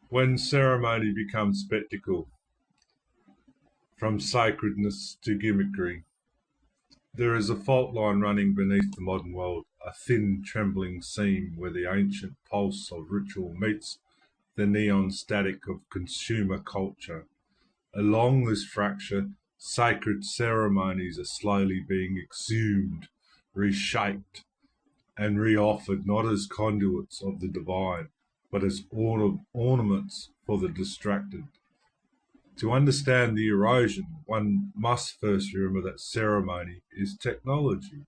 When ceremony becomes spectacle, from sacredness to gimmickry, there is a fault line running beneath the modern world, a thin, trembling seam where the ancient pulse of ritual meets the neon static of consumer culture. Along this fracture, sacred ceremonies are slowly being exhumed, reshaped, and reoffered not as conduits of the divine, but as ornaments for the distracted. To understand the erosion, one must first remember that ceremony is technology,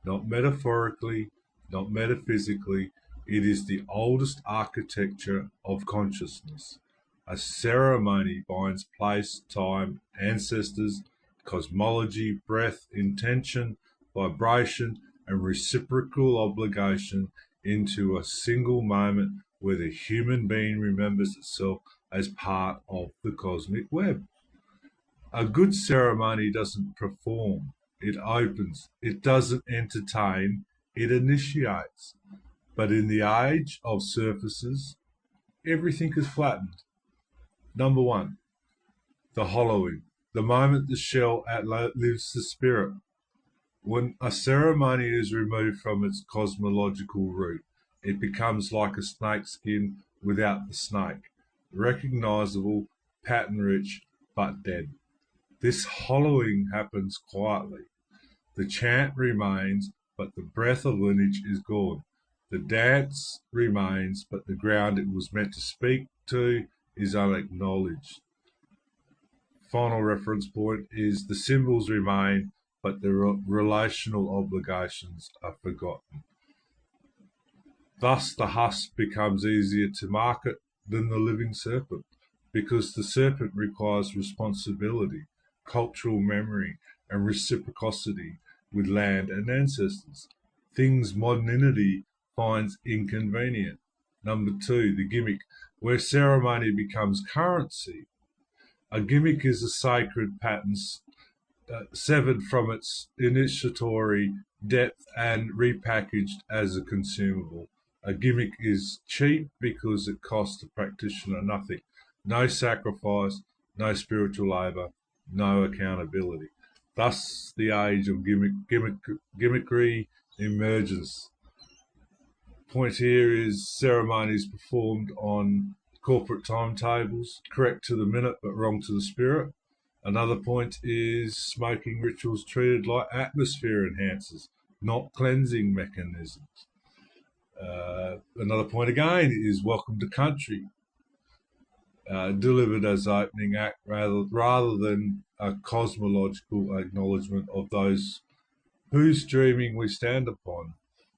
not metaphorically, not metaphysically. It is the oldest architecture of consciousness. A ceremony binds place, time, ancestors, cosmology, breath, intention, vibration, and reciprocal obligation into a single moment where the human being remembers itself as part of the cosmic web. A good ceremony doesn't perform, it opens. It doesn't entertain, it initiates. But in the age of surfaces, everything is flattened. Number one, the hollowing. The moment the shell outlives the spirit. When a ceremony is removed from its cosmological root, it becomes like a snake skin without the snake, recognizable, pattern rich, but dead. This hollowing happens quietly. The chant remains, but the breath of lineage is gone. The dance remains, but the ground it was meant to speak to is unacknowledged. Final reference point is the symbols remain, but the relational obligations are forgotten. Thus, the husk becomes easier to market than the living serpent, because the serpent requires responsibility, cultural memory, and reciprocity with land and ancestors, things modernity finds inconvenient. Number two, the gimmick, where ceremony becomes currency. A gimmick is a sacred pattern severed from its initiatory depth and repackaged as a consumable. A gimmick is cheap because it costs the practitioner nothing. No sacrifice, no spiritual labour, no accountability. Thus, the age of gimmickry emerges. Point here is ceremonies performed on corporate timetables, correct to the minute but wrong to the spirit. Another point is smoking rituals treated like atmosphere enhancers, not cleansing mechanisms. Another point again is welcome to country, delivered as opening act rather than a cosmological acknowledgement of those whose dreaming we stand upon.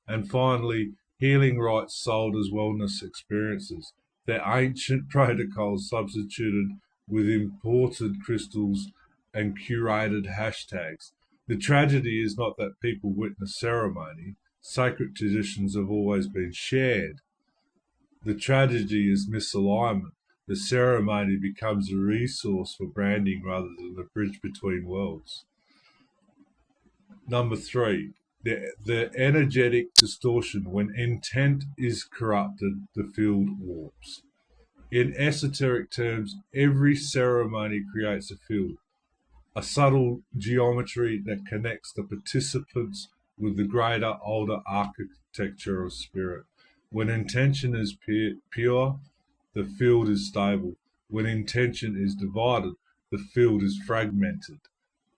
And finally, healing rites sold as wellness experiences, their ancient protocols substituted with imported crystals and curated hashtags. The tragedy is not that people witness ceremony. Sacred traditions have always been shared. The tragedy is misalignment. The ceremony becomes a resource for branding rather than a bridge between worlds. Number three, the energetic distortion. When intent is corrupted, the field warps. In esoteric terms, every ceremony creates a field, a subtle geometry that connects the participants with the greater, older architecture of spirit. When intention is pure, the field is stable. When intention is divided, the field is fragmented.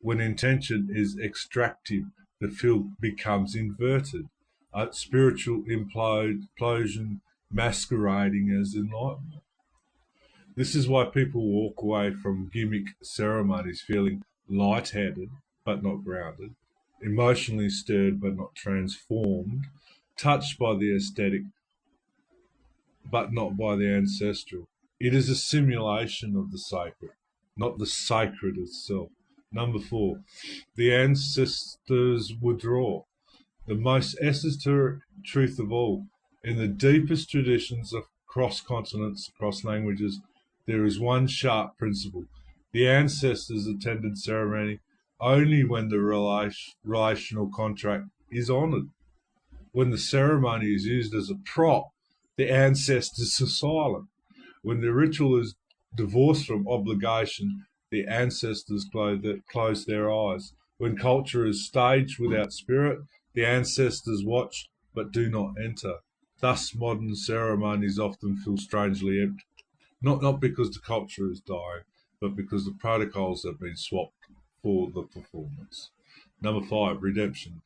When intention is extractive, the field becomes inverted, a spiritual implosion masquerading as enlightenment. This is why people walk away from gimmick ceremonies feeling light-headed but not grounded, emotionally stirred but not transformed, touched by the aesthetic but not by the ancestral. It is a simulation of the sacred, not the sacred itself. Number four, the ancestors withdraw. The most esoteric truth of all, in the deepest traditions of cross continents, across languages, there is one sharp principle. The ancestors attended ceremony only when the relational contract is honoured. When the ceremony is used as a prop, the ancestors are silent. When the ritual is divorced from obligation, the ancestors close their eyes. When culture is staged without spirit, the ancestors watch but do not enter. Thus, modern ceremonies often feel strangely empty. Not because the culture is dying, but because the protocols have been swapped for the performance. Number 5, redemption.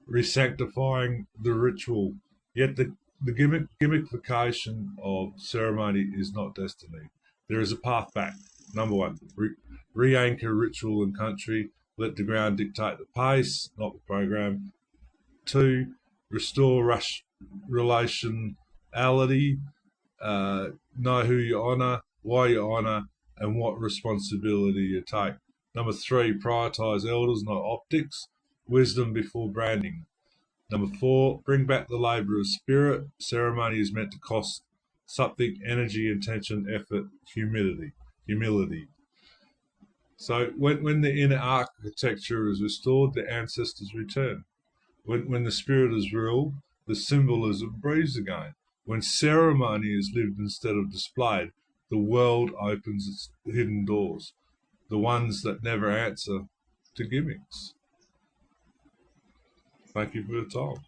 Resanctifying the ritual. Yet the gimmickfication of ceremony is not destiny. There is a path back. Number 1, re-anchor ritual and country. Let the ground dictate the pace, not the program. 2, restore relationality. Know who you honour, why you honour, and what responsibility you take. Number 3, prioritise elders, not optics. Wisdom before branding. Number 4, bring back the labour of spirit. Ceremony is meant to cost something: energy, intention, effort, humility. So when the inner architecture is restored, the ancestors return. When the spirit is real, the symbolism breathes again. When ceremony is lived instead of displayed, the world opens its hidden doors, the ones that never answer to gimmicks. Thank you for your time.